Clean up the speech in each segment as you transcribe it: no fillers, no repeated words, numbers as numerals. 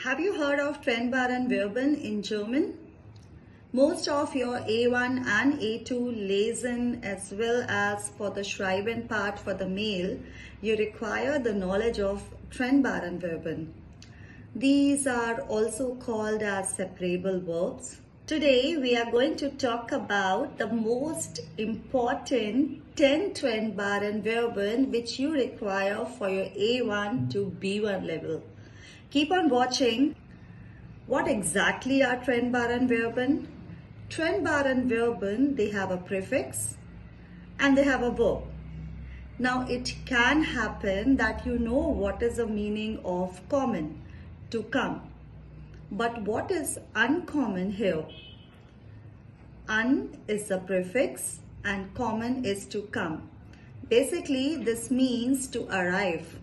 Have you heard of Trennbaren Verben in German? Most of your A1 and A2 lesson, as well as for the Schreiben part for the male, you require the knowledge of Trennbaren Verben. These are also called as separable verbs. Today we are going to talk about the most important 10 Trennbaren Verben which you require for your A1 to B1 level. Keep on watching. What exactly are Trennbaren Verben? Trennbaren Verben, they have a prefix and they have a verb. Now it can happen that you know what is the meaning of common, to come. But what is uncommon here? Un is the prefix and common is to come. Basically, this means to arrive.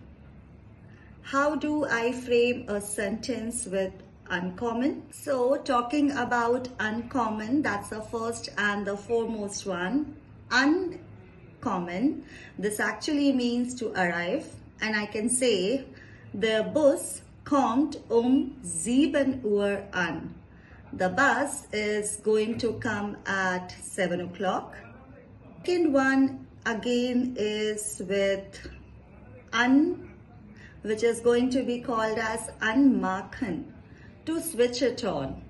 How do I frame a sentence with uncommon? So talking about uncommon, that's the first and the foremost one. Uncommon, this actually means to arrive, and I can say der Bus kommt 7 Uhr an. The bus is going to come at 7 o'clock. Second one again is with which is going to be called as anmachen, to switch it on.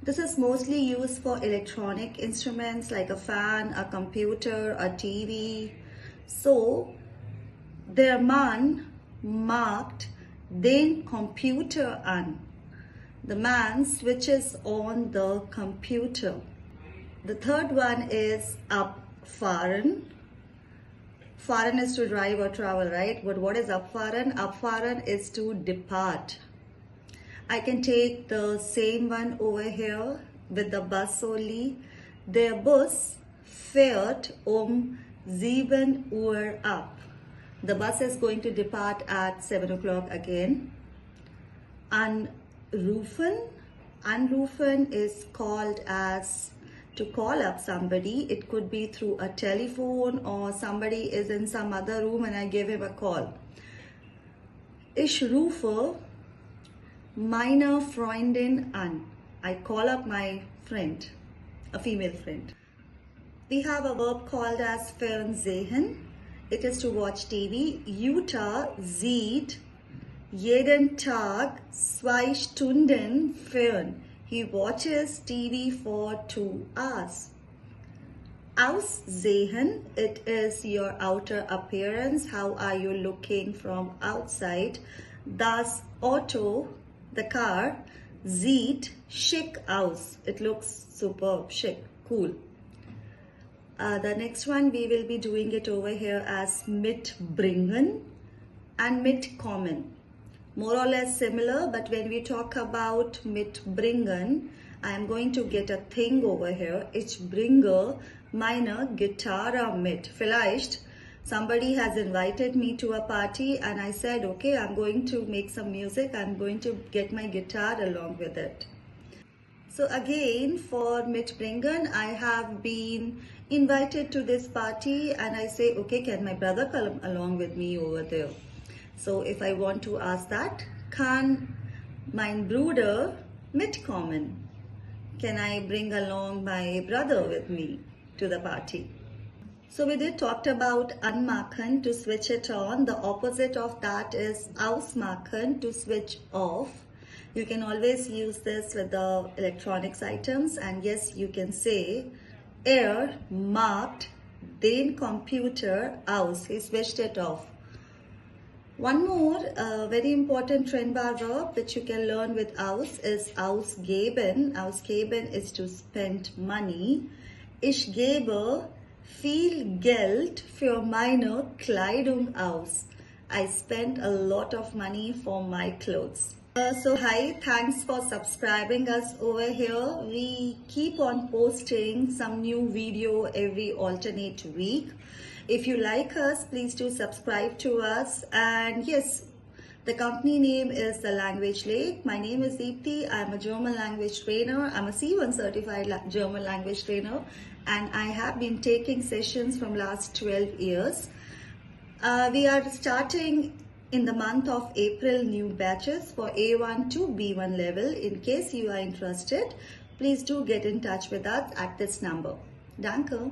This is mostly used for electronic instruments like a fan, a computer, a TV. So, der Mann macht den Computer an. The man switches on the computer. The third one is abfahren. Fahren is to drive or travel, right? But what is abfahren? Abfahren is to depart. I can take the same one over here with the bus only. Der Bus fährt 7 Uhr ab. The bus is going to depart at 7 o'clock again. Anrufen. Anrufen is called as to call up somebody. It could be through a telephone, or somebody is in some other room and I give him a call. Ich rufe meine Freundin an. I call up my friend, a female friend. We have a verb called as Fernsehen. It is to watch TV. Jutta sieht jeden Tag 2 Stunden fern. He watches TV for 2 hours. Aussehen, it is your outer appearance. How are you looking from outside? Das Auto, the car, sieht schick aus. It looks superb, chic, cool. The next one, we will be doing it over here as mitbringen and mitkommen. More or less similar, but when we talk about mitbringen, I am going to get a thing over here. Ich bringe meine Gitarre mit. Vielleicht somebody has invited me to a party and I said, okay, I'm going to make some music. I'm going to get my guitar along with it. So again, for mitbringen, I have been invited to this party and I say, okay, can my brother come along with me over there? So if I want to ask that, kann mein Bruder mitkommen? Can I bring along my brother with me to the party? So we did talked about anmachen, to switch it on. The opposite of that is ausmachen, to switch off. You can always use this with the electronics items, and yes, you can say macht den Computer aus. He switched it off. One more very important Trennbar verb which you can learn with aus is ausgeben. Ausgeben is to spend money. Ich gebe viel Geld für meine Kleidung aus. I spend a lot of money for my clothes. So hi, thanks for subscribing us over here. We keep on posting some new video every alternate week. If you like us, please do subscribe to us. And yes, the company name is The Language Lake. My name is Deepthi. I'm a German language trainer. I'm a C1 certified German language trainer, and I have been taking sessions from last 12 years. We are starting in the month of April new batches for A1 to B1 level. In case you are interested, please do get in touch with us at this number. Danke.